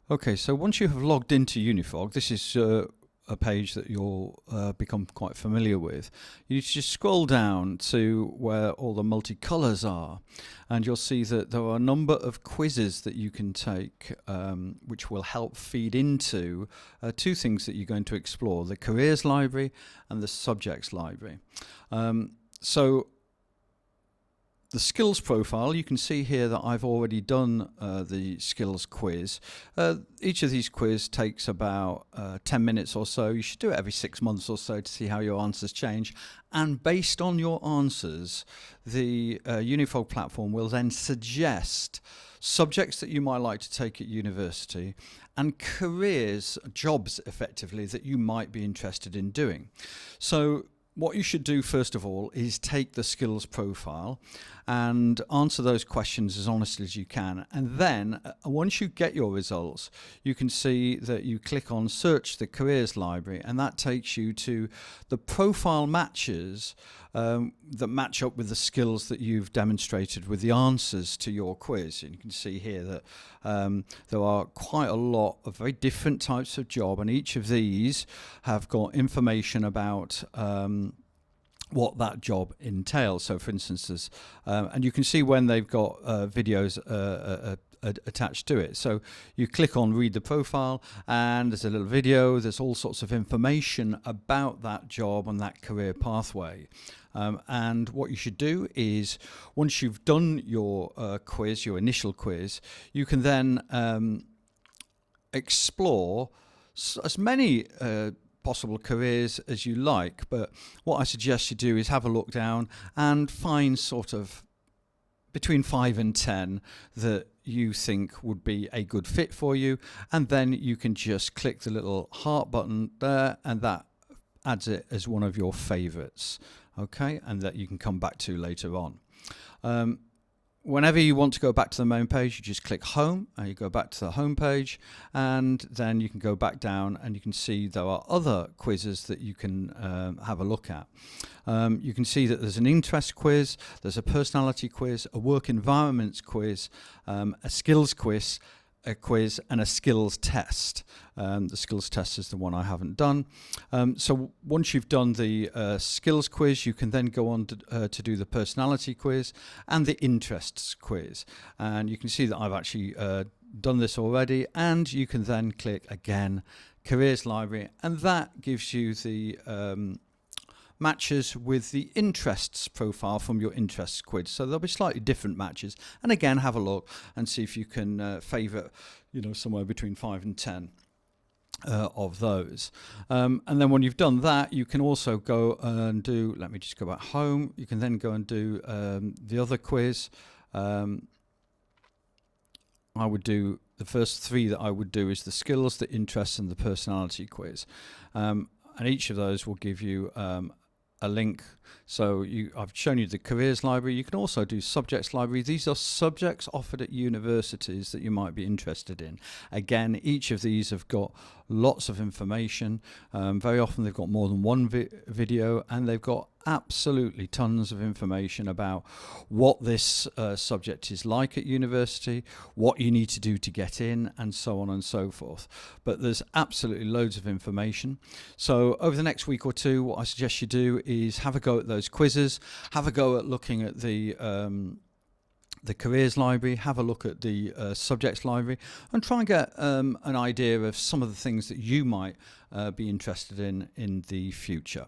Okay, so once you have logged into Unifrog, this is a page that you'll become quite familiar with. You just scroll down to where all the multicolours are, and you'll see that there are a number of quizzes that you can take which will help feed into two things that you're going to explore: the careers library and the subjects library. So the skills profile, you can see here that I've already done the skills quiz. Each of these quiz takes about 10 minutes or so. You should do it every 6 months or so to see how your answers change. And based on your answers, the Unifrog platform will then suggest subjects that you might like to take at university and careers, jobs effectively, that you might be interested in doing. So what you should do first of all is take the skills profile and answer those questions as honestly as you can, and then once you get your results, you can see that you click on search the careers library, and that takes you to the profile matches that match up with the skills that you've demonstrated with the answers to your quiz. And you can see here that there are quite a lot of very different types of job, and each of these have got information about what that job entails. So for instance, there's, and you can see when they've got videos attached to it. So you click on read the profile, and there's a little video. There's all sorts of information about that job and that career pathway. And what you should do is, once you've done your quiz, your initial quiz, you can then explore as many possible careers as you like. But what I suggest you do is have a look down and find sort of between 5 and 10 that you think would be a good fit for you, and then you can just click the little heart button there, and that adds it as one of your favorites, okay, and that you can come back to later on. Whenever you want to go back to the main page, you just click home and you go back to the home page, and then you can go back down and you can see there are other quizzes that you can have a look at. You can see that there's an interest quiz, there's a personality quiz, a work environments quiz, a skills quiz, and a skills test. The skills test is the one I haven't done. So once you've done the skills quiz, you can then go on to do the personality quiz and the interests quiz. And you can see that I've actually done this already, and you can then click again careers library, and that gives you the matches with the interests profile from your interests quiz. So there'll be slightly different matches, and again have a look and see if you can favour, you know, somewhere between 5 and 10 of those. And then when you've done that, you can also go and do, let me just go back home, you can then go and do the other quiz. I would do the first 3 that I would do is the skills, the interests, and the personality quiz, and each of those will give you a link. So I've shown you the careers library. You can also do subjects library. These are subjects offered at universities that you might be interested in. Again, each of these have got lots of information. Very often they've got more than one video, and they've got absolutely tons of information about what this subject is like at university, what you need to do to get in, and so on and so forth. But there's absolutely loads of information. So over the next week or two, what I suggest you do is have a go at those quizzes, have a go at looking at the careers library, have a look at the subjects library, and try and get an idea of some of the things that you might be interested in the future.